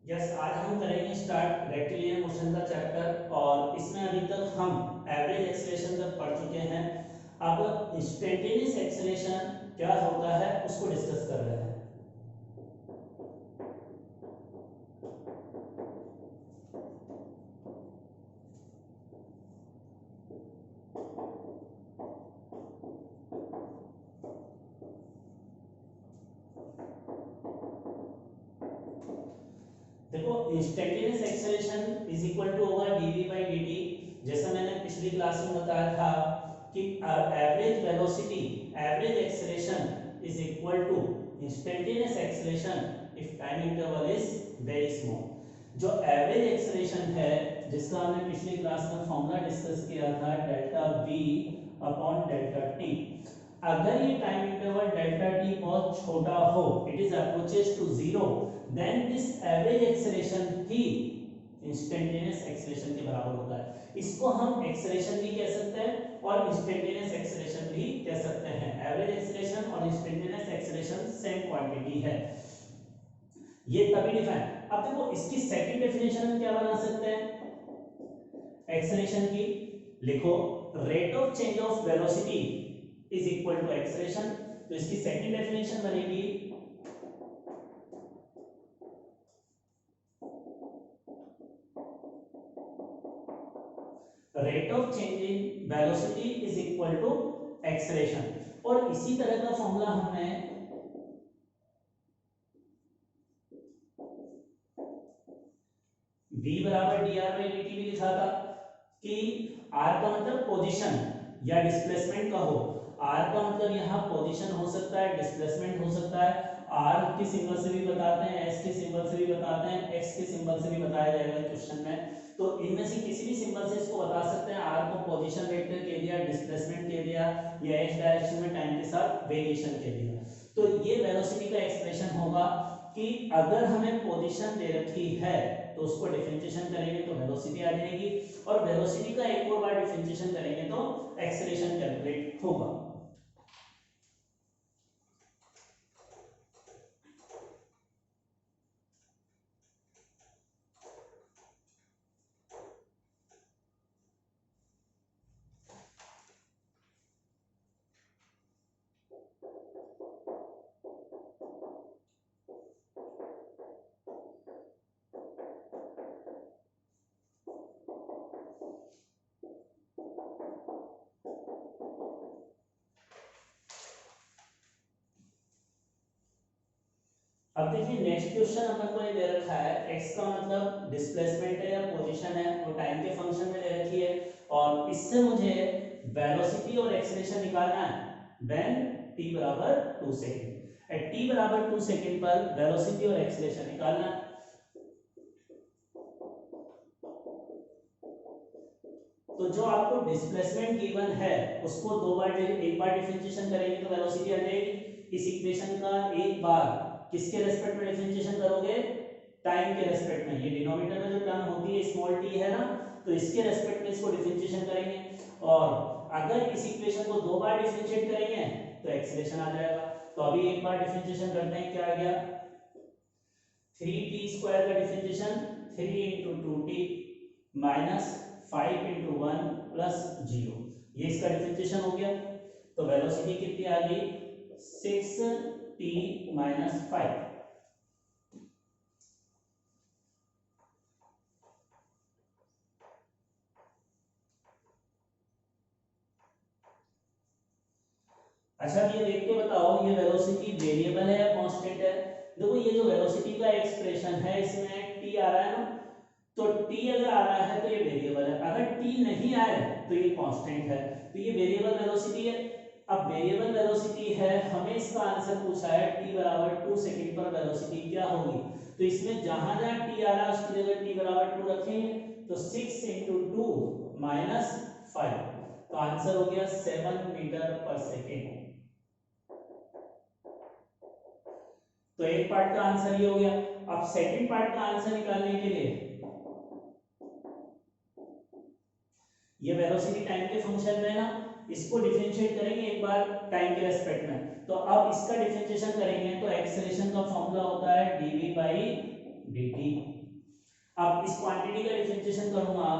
Yes, आज हम करेंगे स्टार्ट रेक्टिलिनियर मोशन का चैप्टर। और इसमें अभी तक हम एवरेज एक्सेलरेशन तक पढ़ चुके हैं। अब इंस्टेंटेनियस एक्सेलरेशन क्या होता है उसको डिस्कस कर रहे हैं। देखो, instantaneous acceleration is equal to होगा dv बाई dt। जैसा मैंने पिछली क्लास में बताया था कि average velocity, average acceleration is equal to instantaneous acceleration if time interval is very small. जो एवरेज एक्सेलरेशन है, जिसका हमने पिछली क्लास में फॉर्मूला डिस्कस किया था, delta v upon delta t। अगर ये टाइम इंटरवल डेल्टा t बहुत छोटा हो, it is approaches to zero, then this average acceleration ही इंस्टेंटेनियस एक्सेलरेशन के बराबर होता है। इसको हम एक्सेलरेशन भी कह सकते हैं और इंस्टेंटेनियस एक्सेलरेशन भी कह सकते हैं। एवरेज एक्सेलरेशन और इंस्टेंटेनियस एक्सेलरेशन सेम क्वांटिटी है। ये तभी डिफाइन। अब देखो, इसकी सेकंड डेफिनेशन हम क्या बना सकते हैं एक्सेलरेशन की? लिखो, rate of change of velocity is equal to acceleration. तो इसकी सेकंड डेफिनेशन बनेगी rate of change in velocity is equal to acceleration. और इसी तरह का फॉर्मूला हमने v बराबर dr बाई dt भी लिखा था कि r का मतलब पोजीशन या डिस्प्लेसमेंट का हो। r का मतलब यहाँ पोजीशन हो सकता है, डिस्प्लेसमेंट हो सकता है। r के सिंबल से भी बताते हैं, s के सिंबल से भी बताते हैं, x के सिंबल से भी बताया जाएगा क्वेश्चन में। तो इनमें से किसी भी सिंबल से इसको बता सकते हैं। r को पोजीशन वेक्टर कह दिया, डिस्प्लेसमेंट कह दिया, या x डायरेक्शन में टाइम के साथ वेरिएशन कह दिया। तो ये वेलोसिटी का एक्सप्रेशन होगा कि अगर हमें पोजीशन दे रखी है तो उसको डिफरेंशिएशन करेंगे तो वेलोसिटी आ जाएगी, और वेलोसिटी का एक और बार डिफरेंशिएशन करेंगे तो एक्सेलरेशन कैलकुलेट होगा। अब देखिए, नेक्स्ट क्वेश्चन अपन को ये दे रखा है, x का मतलब डिस्प्लेसमेंट है या पोजीशन है, वो टाइम के फंक्शन में दे रखी है, और इससे मुझे वेलोसिटी और एक्सेलरेशन निकालना है व्हेन t बराबर 2 सेकंड। एट t बराबर 2 सेकंड पर वेलोसिटी और एक्सेलरेशन निकालना है। तो जो आपको डिस्प्लेसमेंट गिवन है उसको दो बार, एक बार डिफरेंशिएशन करेंगे तो वेलोसिटी आ जाएगी। इस इक्वेशन का एक बार किसके रेस्पेक्ट में डिफरेंशिएशन करोगे? टाइम के रेस्पेक्ट में। ये डिनोमिनेटर में जो टर्म होती है स्मॉल t है ना, तो इसके रेस्पेक्ट में इसको डिफरेंशिएशन करेंगे। और अगर इस इक्वेशन को दो बार डिफरेंशिएट करेंगे तो एक्सेलरेशन आ जाएगा। तो अभी एक बार डिफरेंशिएशन करते हैं, क्या आ गया? 3t² का differentiation 3 into 2t minus 5 into 1 plus 0, ये इसका डिफरेंशिएशन हो गया। तो वेलोसिटी कितनी आ गई? 6t minus 5। अच्छा, ये देख के बताओ, ये वेलोसिटी वेरिएबल है या कांस्टेंट है? देखो, ये जो वेलोसिटी का एक्सप्रेशन है इसमें t आ रहा है ना, तो t अगर आ रहा है तो ये वेरिएबल है, अगर t नहीं आए तो ये कांस्टेंट है। तो ये वेरिएबल वेलोसिटी है। अब वेरिएबल वेलोसिटी है, हमें इसका आंसर पूछा है t बराबर 2 सेकंड पर वेलोसिटी क्या होगी। तो इसमें जहां जहां t आ रहा है उसकी जगह t बराबर 2 रखेंगे, तो 6 इंटू 2 माइनस 5, तो आंसर हो गया 7 मीटर पर सेकेंड। तो एक पार्ट का आंसर ये हो गया। अब सेकंड पार्ट का आंसर निकालने के लिए ये वेलोसिटी टाइम के फंक्शन में है ना, इसको डिफरेंशिएट करेंगे एक बार टाइम के रेस्पेक्ट में। तो अब इसका डिफरेंशिएशन करेंगे तो एक्सेलरेशन का फॉर्मूला होता है dv बाई dt। अब इस क्वांटिटी का डिफरेंशिएशन करूंगा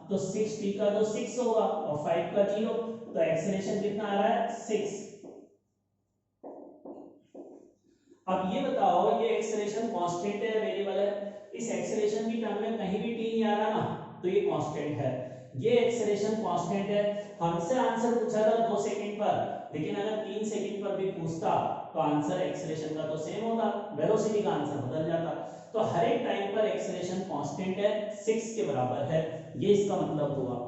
तो 6t का तो 6 होगा और 5 का 0, तो एक्सेलरेशन कितना आ रहा है 6। अब ये बताओ ये एक्सेलरेशन कांस्टेंट है या वेरिएबल है? इस एक्सेलरेशन की टर्म में कहीं भी t नहीं आ रहा ना, तो ये कांस्टेंट है। ये एक्सेलरेशन कांस्टेंट है। हमसे आंसर पूछा था 2 सेकंड पर, लेकिन अगर 3 सेकंड पर भी पूछता तो आंसर एक्सेलरेशन का तो सेम होता, वेलोसिटी का आंसर बदल जाता। तो हर एक टाइम पर एक्सेलरेशन कांस्टेंट है, 6 के बराबर है, ये इसका मतलब हुआ।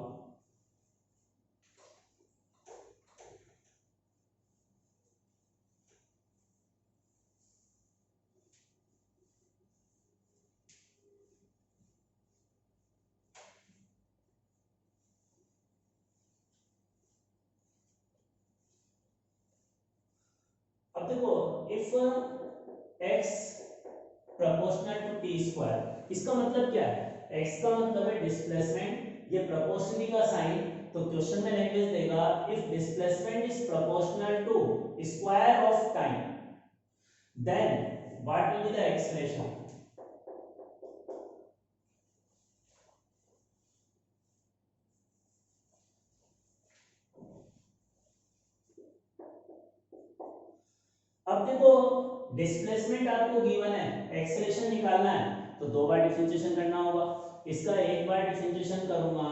अब देखो, if x proportional to t square, इसका मतलब क्या है? x का मतलब है डिस्प्लेसमेंट, ये प्रोपोर्शनली का साइन, तो क्वेश्चन में लैंग्वेज देगा if displacement is proportional to square of time then what will be the expression. अब देखो, डिस्प्लेसमेंट आपको गिवन है, एक्सेलरेशन निकालना है, तो 2 बार डिफरेंशिएशन करना होगा। इसका एक बार डिफरेंशिएशन करूंगा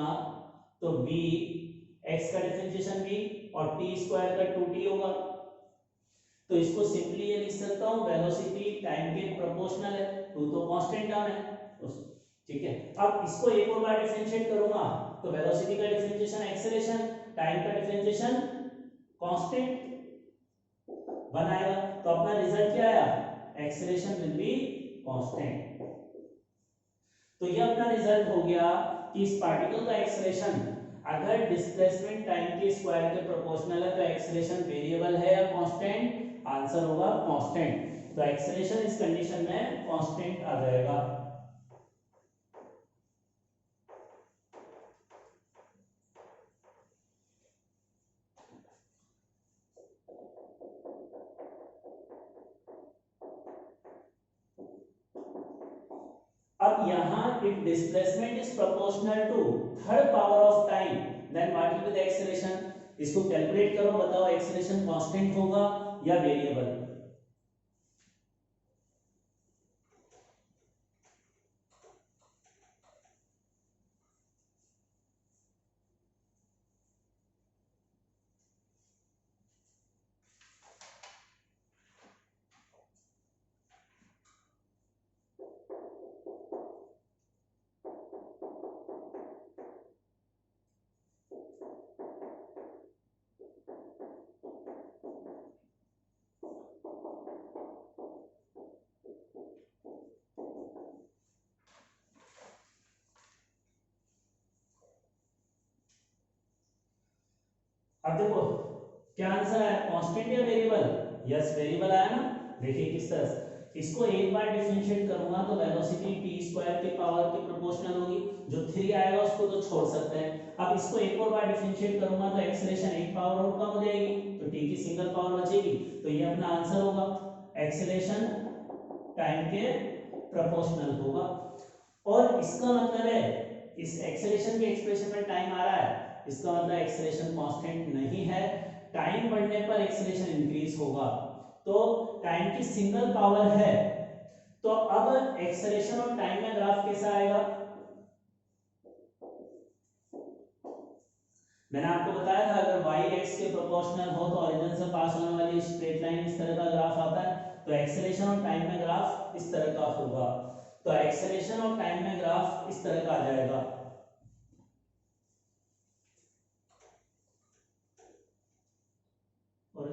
तो v, x का डिफरेंशिएशन v और t स्क्वायर का 2t होगा। तो इसको सिंपली ये लिख सकता हूं वेलोसिटी टाइम के प्रोपोर्शनल है, 2 तो कांस्टेंट टर्म है, ठीक है। अब इसको एक और बार डिफरेंशिएट करूंगा तो वेलोसिटी का डिफरेंशिएशन एक्सेलरेशन, टाइम का डिफरेंशिएशन कांस्टेंट बनाएगा, तो अपना रिजल्ट क्या आया? Acceleration will be constant. तो ये अपना रिजल्ट हो गया कि इस पार्टिकल का एक्सेलरेशन अगर डिस्प्लेसमेंट टाइम के स्क्वायर के प्रोपोर्शनल है तो एक्सेलरेशन वेरिएबल है या कांस्टेंट? आंसर होगा कांस्टेंट। तो एक्सेलरेशन इस कंडीशन में कांस्टेंट आ जाएगा। अब यहां if displacement is proportional to third power of time then what will be the acceleration. इसको कैलकुलेट करो, बताओ एक्सेलरेशन कांस्टेंट होगा या वेरिएबल। अब देखो क्या आंसर आया, कांस्टेंट या वेरिएबल? यस वेरिएबल आया ना। देखिए किस तरह से इसको एक बार डिफरेंशिएट करूंगा तो वेलोसिटी t स्क्वायर के पावर के प्रोपोर्शनल होगी, जो 3 आएगा उसको तो छोड़ सकते हैं। अब इसको एक और बार डिफरेंशिएट करूंगा तो एक्सेलरेशन एक पावर और कम हो जाएगी, तो t की सिंगल पावर बचेगी, तो ये अपना आंसर होगा, एक्सेलरेशन टाइम के प्रोपोर्शनल होगा। और इसका मतलब है इस एक्सेलरेशन के एक्सप्रेशन में टाइम आ रहा है, इसका मतलब एक्सेलरेशन कांस्टेंट नहीं है, टाइम बढ़ने पर एक्सेलरेशन इंक्रीज होगा। तो टाइम की सिंगल पावर है, तो अब एक्सेलरेशन और टाइम में ग्राफ कैसा आएगा? मैंने आपको बताया था अगर y x के प्रोपोर्शनल हो तो ओरिजिन से पास होने वाली स्ट्रेट लाइन इस तरह का ग्राफ आता है, तो एक्सेलरेशन और टाइम में ग्राफ इस तरह का होगा। तो एक्सेलरेशन और टाइम में ग्राफ इस तरह का आ जाएगा। और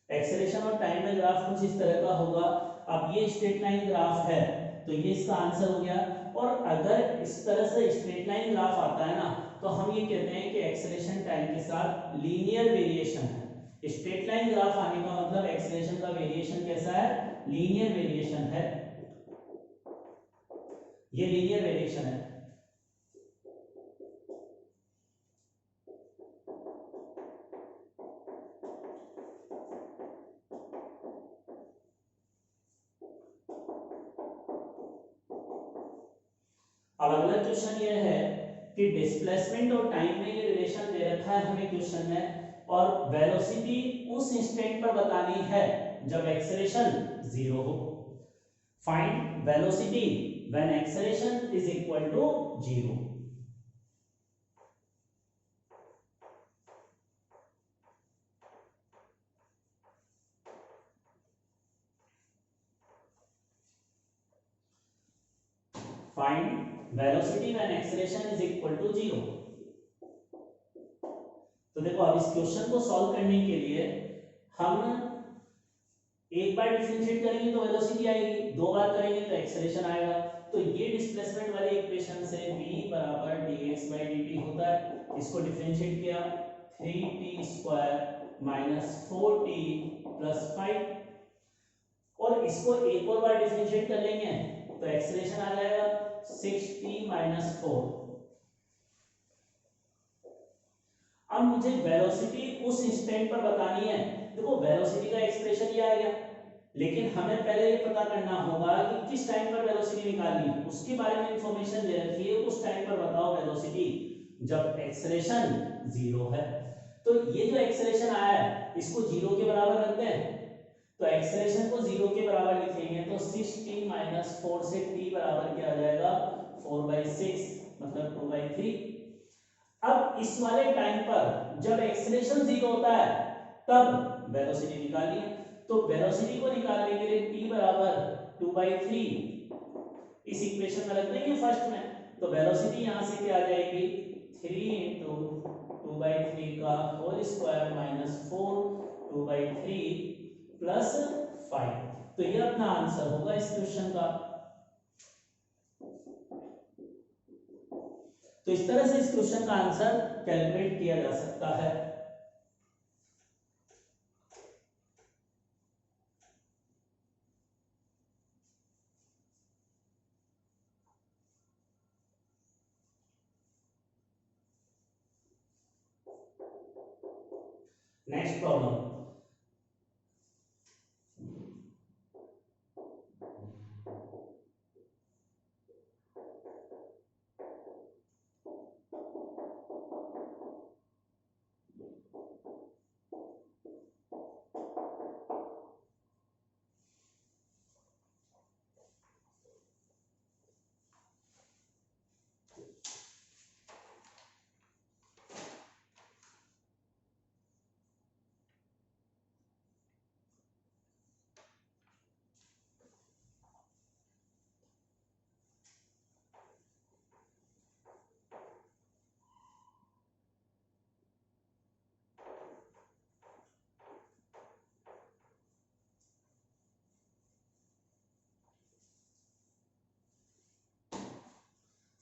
एक्सेलरेशन और टाइम में ग्राफ कुछ इस तरह का होगा। अब ये स्ट्रेट लाइन ग्राफ है, तो ये इसका आंसर हो गया। और अगर इस तरह से स्ट्रेट लाइन ग्राफ आता है ना, तो हम ये कहते हैं कि एक्सेलरेशन टाइम के साथ लीनियर वेरिएशन है। स्ट्रेट लाइन ग्राफ आने का मतलब एक्सेलरेशन का वेरिएशन कैसा है? लीनियर वेरिएशन है, ये लीनियर वेरिएशन है। अब अगला क्वेश्चन ये है कि डिस्प्लेसमेंट और टाइम में ये रिलेशन दे रखा है हमें क्वेश्चन में, और वेलोसिटी उस इंस्टेंट पर बतानी है जब एक्सेलरेशन 0 हो। Find velocity when acceleration is equal to 0। Find velocity when acceleration is equal to 0। तो देखो अब इस क्वेश्चन को सॉल्व करने के लिए हम एक बार डिफरेंशिएट करेंगे तो वेलोसिटी आएगी, दो बार करेंगे तो एक्सेलरेशन आएगा। तो ये डिस्प्लेसमेंट वाले इक्वेशन से v बराबर dx by dt होता है। इसको डिफरेंशिएट किया 3t square minus 4t plus 5, और इसको एक और बार डिफरेंशिएट कर लेंगे तो एक्सेलरेशन आ जाएगा 6t माइनस 4। अब मुझे वेलोसिटी उस इंस्टेंट पर बतानी है। देखो वेलोसिटी का एक्सप्रेशन ये आ गया, लेकिन हमें पहले ये पता करना होगा कि किस टाइम पर वेलोसिटी निकालनी है, उसके बारे में इंफॉर्मेशन दे रखी है। उस टाइम पर बताओ वेलोसिटी जब एक्सेलरेशन 0 है। तो ये जो एक्सेलरेशन आया है इसको 0 के बराबर रखते हैं, तो एक्सेलरेशन को 0 के बराबर लिखेंगे तो 6t माइनस 4 से t बराबर क्या आ जाएगा 4/6 मतलब 2/3। अब इस वाले टाइम पर जब एक्सेलरेशन 0 होता है तब वेलोसिटी निकालिए। तो वेलोसिटी को निकालने के लिए t बराबर 2/3 इस इक्वेशन में रख देंगे फर्स्ट में। तो वेलोसिटी यहां से क्या आ जाएगी 3 × 2/3 का होल स्क्वायर माइनस 4 2/3 प्लस 5। तो ये अपना आंसर होगा इस क्वेश्चन का। तो इस तरह से इस क्वेश्चन का आंसर कैलकुलेट किया जा सकता है। नेक्स्ट प्रॉब्लम,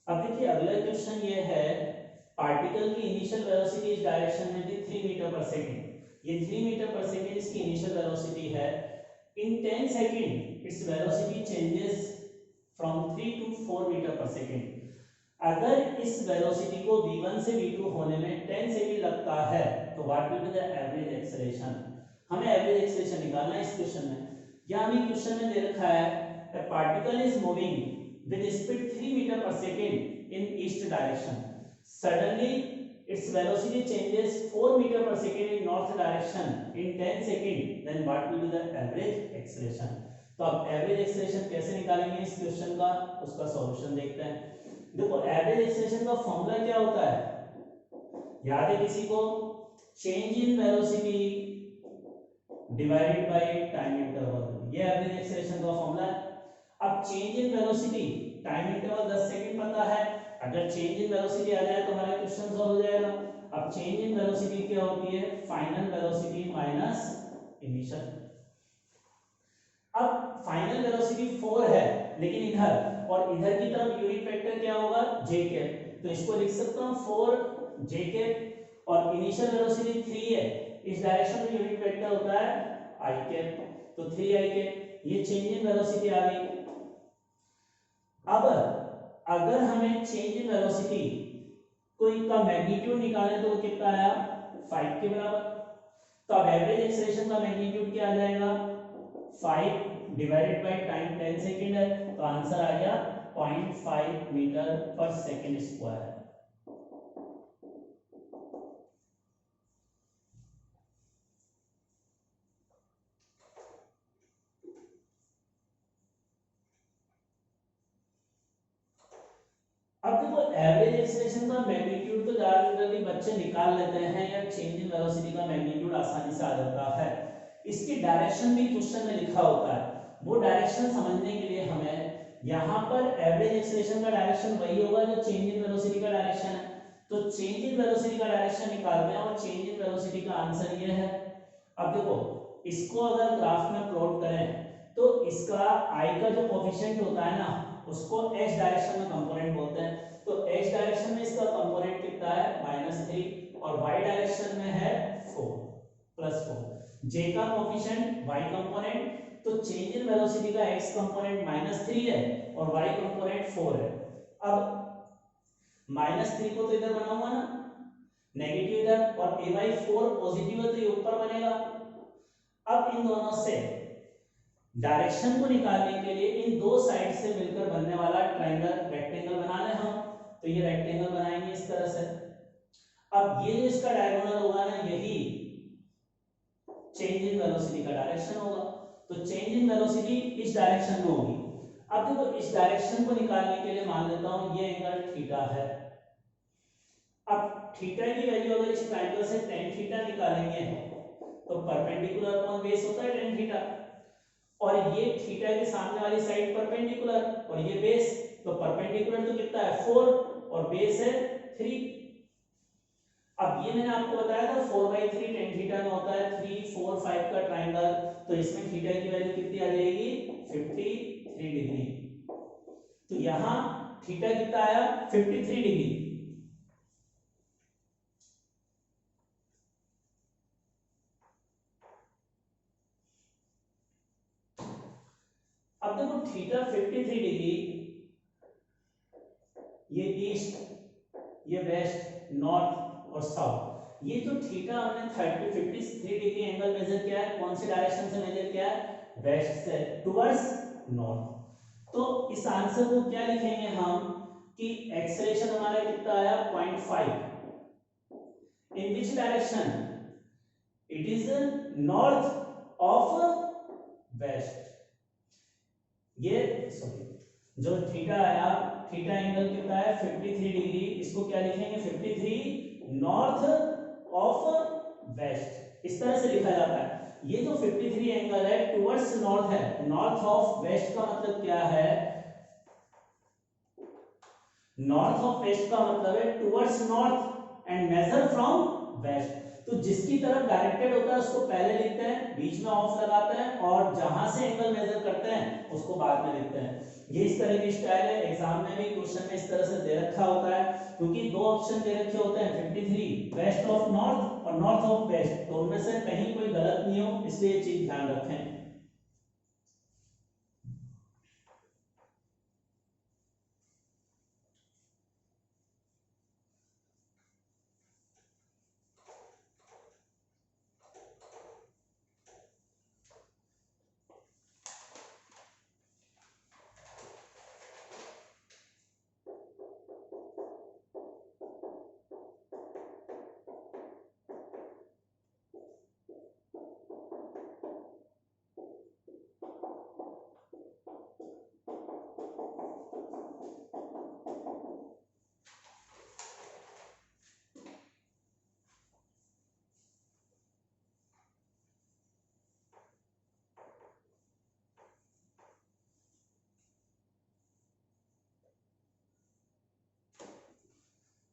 अब देखिए अगला क्वेश्चन ये है, पार्टिकल की इनिशियल वेलोसिटी इस डायरेक्शन में थी 3 मीटर पर सेकंड। ये 3 मीटर पर सेकंड इसकी इनिशियल वेलोसिटी है। In 10 second its velocity changes from 3 to 4 metre per second. अगर इस वेलोसिटी को v1 से v2 होने में 10 सेकंड लगता है तो what will be the average acceleration. हमें एवरेज एक्सेलरेशन निकालना है इस क्वेश्चन में। यहां हमें क्वेश्चन में दे रखा है a particle is moving with speed 3 meter per second in east direction. Suddenly its velocity changes 4 meter per second in north direction in 10 second. Then what will be the average acceleration? तो अब average acceleration कैसे निकालेंगे इस question का, उसका solution देखते हैं। देखो एवरेज एक्सेलरेशन का फॉर्मूला क्या होता है, याद है किसी को, change in velocity divided by time interval. ये एवरेज एक्सेलरेशन का फॉर्मूला है। अब change in velocity time interval 10 second पता है, अगर चेंज इन वेलोसिटी आ जाए तो हमारा क्वेश्चन सॉल्व हो जाएगा। अब चेंज इन वेलोसिटी क्या होती है, फाइनल वेलोसिटी माइनस इनिशियल। अब फाइनल वेलोसिटी 4 है लेकिन इधर और इधर की तरफ यूनिट वेक्टर क्या होगा j कैप, तो इसको लिख सकता हूं 4 j कैप, और इनिशियल वेलोसिटी 3 है, इस डायरेक्शन में यूनिट वेक्टर होता है i कैप, तो 3 i कैप। ये चेंज इन वेलोसिटी आ गई। अब अगर हमें चेंज इन वेलोसिटी कोई का मैग्नीट्यूड निकालना है तो वो कितना आया 5 के बराबर। तो अब एवरेज एक्सेलरेशन का मैग्नीट्यूड क्या आ जाएगा 5 डिवाइडेड बाय टाइम 10 सेकंड है, तो आंसर आ गया 0.5 मीटर पर सेकेंड स्क्वायर। अब देखो एवरेज एक्सेलरेशन का मैग्नीट्यूड तो ज्यादातर बच्चे निकाल लेते हैं, या चेंज इन वेलोसिटी का मैग्नीट्यूड आसानी से आ जाता है। इसकी डायरेक्शन भी क्वेश्चन में लिखा होता है, वो डायरेक्शन समझने के लिए हमें यहाँ पर एवरेज एक्सेलरेशन का डायरेक्शन वही होगा जो चेंज इन वेलोसिटी का डायरेक्शन है। तो चेंज इन वेलोसिटी का डायरेक्शन निकालते हैं और चेंज इन वेलोसिटी का आंसर ये है। अब देखो इसको अगर ग्राफ में प्लॉट करें तो इसका आई का जो कोफिशिएंट होता है ना, उसको x डायरेक्शन में कंपोनेंट बोलते हैं। तो x डायरेक्शन में इसका कंपोनेंट कितना है -3 और y डायरेक्शन में है 4 +4। j का कोफिशिएंट y कंपोनेंट, तो चेंज इन वेलोसिटी का x कंपोनेंट -3 है और y कंपोनेंट 4 है। अब -3 को तो इधर बनाऊंगा ना, नेगेटिव इधर, और a/4 पॉजिटिव है तो ये ऊपर बनेगा। अब इन दोनों से डायरेक्शन को निकालने के लिए इन दो साइड से मिलकर बनने वाला ट्रायंगल रेक्टेंगल बना लें हम। तो ये रेक्टेंगल बनाएंगे इस तरह से। अब ये जो इसका डायगोनल होगा ना, यही चेंज इन वेलोसिटी का डायरेक्शन होगा। तो चेंज इन वेलोसिटी इस डायरेक्शन में होगी। अब देखो इस डायरेक्शन को निकालने के लिए मान लेता हूं ये एंगल थीटा है। अब थीटा की वैल्यू अगर इस ट्रायंगल से tan थीटा निकालेंगे तो परपेंडिकुलर अपॉन बेस होता है tan थीटा, और ये थीटा के सामने वाली साइड परपेंडिकुलर और ये बेस, तो परपेंडिकुलर तो कितना है 4 और बेस है 3। अब ये मैंने आपको बताया था 4/3 tan थीटा में होता है 3 4 5 का ट्रायंगल। तो इसमें थीटा की वैल्यू कितनी आ जाएगी 53 डिग्री। तो यहां थीटा कितना आया 53 डिग्री। अब देखो थीटा 53 डिग्री, ये ईस्ट, ये वेस्ट, नॉर्थ और साउथ, ये जो थीटा हमने 53 डिग्री एंगल मेजर किया है, कौन सी डायरेक्शन से मेजर किया है, वेस्ट से टुवर्ड्स नॉर्थ। तो इस आंसर को क्या लिखेंगे हम कि एक्सेलरेशन हमारा कितना आया 0.5 in which direction, it is north of west. ये सॉरी जो थीटा आया, थीटा एंगल कितना है 53 डिग्री, इसको क्या लिखेंगे 53 नॉर्थ ऑफ वेस्ट, इस तरह से लिखा जाता है। ये जो 53 एंगल है टुवर्ड्स नॉर्थ है, नॉर्थ ऑफ वेस्ट का मतलब क्या है, नॉर्थ ऑफ वेस्ट का मतलब है towards north and measure from west. तो जिसकी तरफ डायरेक्टेड होता है उसको पहले लिखते हैं, बीच में ऑफ लगाते हैं, और जहां से एंगल मेजर करते हैं उसको बाद में लिखते हैं। ये इस तरह की स्टाइल है, एग्जाम में भी क्वेश्चन में इस तरह से दे रखा होता है, क्योंकि दो ऑप्शन दे रखे होते हैं 53 वेस्ट ऑफ नॉर्थ और नॉर्थ ऑफ वेस्ट, तो उनमें से कहीं कोई गलत नहीं हो, इसलिए ये चीज ध्यान रखें।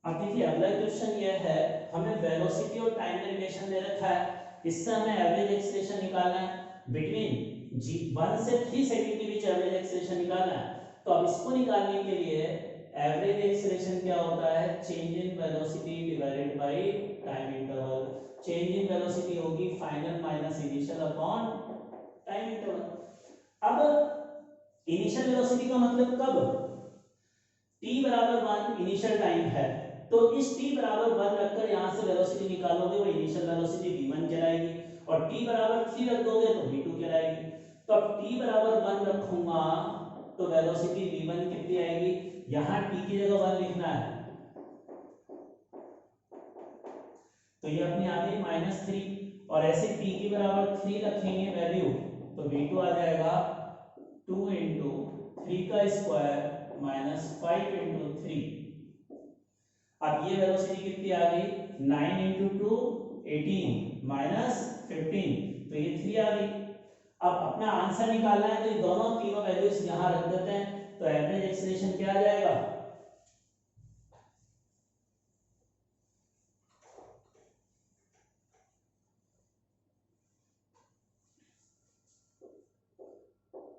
अब देखिए अगला क्वेश्चन ये है, हमें वेलोसिटी और टाइम में रिलेशन दे रखा है, इससे हमें एवरेज एक्सेलरेशन निकालना है बिटवीन जी 1 से 3 सेकंड के बीच एवरेज एक्सेलरेशन निकालना है। तो अब इसको निकालने के लिए एवरेज एक्सेलरेशन क्या होता है, change in velocity divided by time interval. Change in velocity होगी final minus initial upon time interval. अब इनिशियल वेलोसिटी का मतलब कब, t बराबर 1 इनिशियल टाइम है, तो इस t बराबर 1 रखकर यहां से वेलोसिटी निकालोगे, वो इनिशियल वेलोसिटी v1 कहलाएगी, और t बराबर 3 रख दोगे तो v2 कहलाएगी। तो अब t बराबर 1 रखूंगा तो वेलोसिटी v1 कितनी आएगी, यहाँ t की जगह 1 लिखना है, तो ये अपनी आ गई -3, और ऐसे t की बराबर 3 रखेंगे वैल्यू, तो v2 आ जाएगा 2 इंटू 3 का स्क्वायर -5 इंटू 3। अब ये वेलोसिटी कितनी आ गई, 9 इंटू 2 18 -15, तो ये 3 आ गई। अब अपना आंसर निकालना है, तो ये दोनों तीनों वैल्यूज यहाँ रख देते हैं, तो एवरेज एक्सीलरेशन क्या आ जाएगा,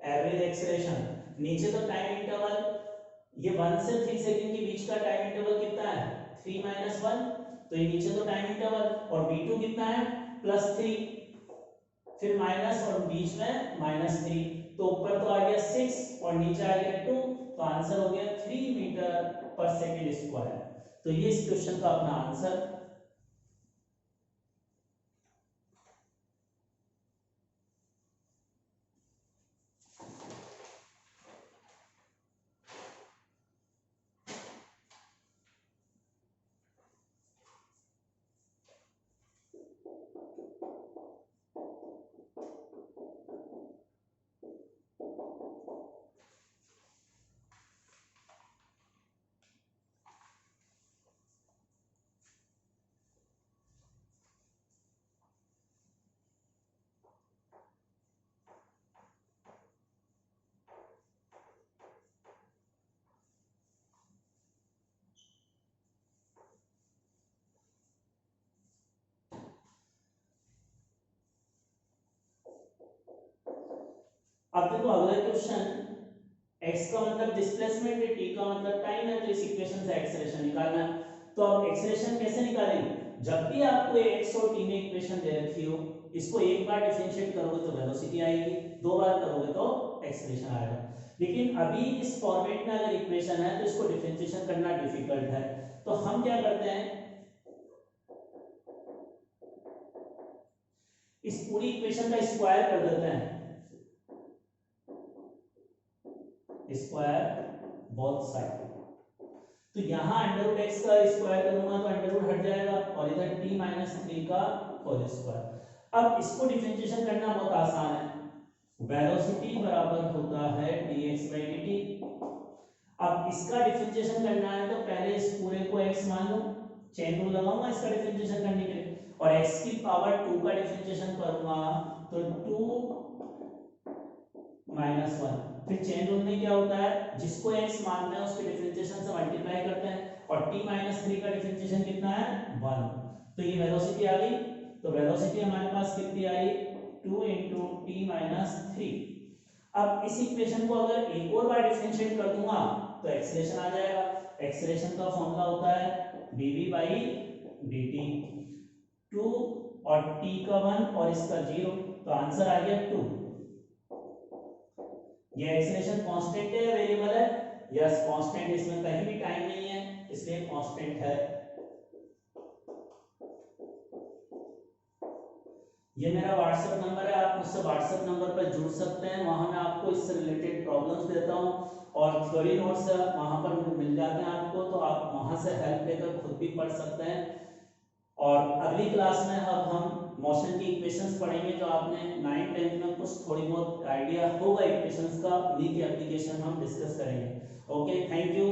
एवरेज एक्सीलरेशन, नीचे तो टाइम इंटरवल, ये 1 से 3 सेकंड के बीच का टाइम इंटरवल कितना है, 3 - 1, तो ये नीचे तो टाइम इंटरवल, और v2 कितना है +3, फिर माइनस और बीच में -3, तो ऊपर तो आ गया 6 और नीचे आ गया 2, तो आंसर हो गया 3 मीटर पर सेकंड स्क्वायर। तो ये इस क्वेश्चन का अपना आंसर। अब देखो अगला क्वेश्चन, x का मतलब डिस्प्लेसमेंट है, t का मतलब टाइम है, तो इस इक्वेशन से एक्सेलरेशन निकालना है। तो अब एक्सेलरेशन कैसे निकालेंगे, जब भी आपको x और t में इक्वेशन दे रखी हो, इसको एक बार डिफरेंशिएट करोगे तो वेलोसिटी आएगी, दो बार करोगे तो एक्सेलरेशन आएगा। लेकिन अभी इस फॉर्मेट में अगर इक्वेशन है तो इसको डिफरेंशिएशन करना डिफिकल्ट है, तो हम क्या करते हैं, इस पूरी इक्वेशन का स्क्वायर कर देते हैं, स्क्वायर बोथ साइड, तो यहाँ √x का स्क्वायर करूंगा तो √ हट जाएगा, और इधर t - 3 का होल स्क्वायर। अब इसको डिफरेंशिएशन करना बहुत आसान है, वेलोसिटी बराबर होता है dx/dt। अब इसका डिफरेंशिएशन करना है तो पहले इस पूरे को x मान लो, चेन रूल लगाऊंगा इसका डिफरेंशिएशन करने के लिए, और x की पावर 2 का डिफरेंशिएशन करूंगा तो 2 - 1, फिर चेन रूल में क्या होता है, जिसको x मानना है उसके डिफरेंशिएशन से मल्टीप्लाई करते हैं, और t - 3 का डिफरेंशिएशन कितना है 1, तो ये वेलोसिटी आ गई। तो वेलोसिटी हमारे पास कितनी आई, 2 इंटू t - 3। अब इस इक्वेशन को अगर एक और बार डिफरेंशिएट कर दूंगा तो एक्सेलरेशन आ जाएगा। एक्सेलरेशन का फॉर्मूला होता है dv/dt, 2 और t का 1 और इसका 0, तो आंसर आ गया 2। ये एक्सेलरेशन कांस्टेंट है, वेरिएबल है, यस कांस्टेंट, इसमें कहीं भी टाइम नहीं है इसलिए कांस्टेंट है। ये मेरा व्हाट्सएप नंबर है, आप मुझसे व्हाट्सएप नंबर पर जुड़ सकते हैं, वहां मैं आपको इससे रिलेटेड प्रॉब्लम्स देता हूं, और थ्योरी नोट्स वहां पर मिल जाते हैं आपको, तो आप वहां से हेल्प लेकर खुद भी पढ़ सकते हैं। और अगली क्लास में अब हम मोशन की इक्वेशंस पढ़ेंगे, जो आपने 9th 10th में कुछ थोड़ी बहुत आइडिया होगा इक्वेशंस का, उन्हीं की एप्लीकेशन हम डिस्कस करेंगे। Okay, thank you.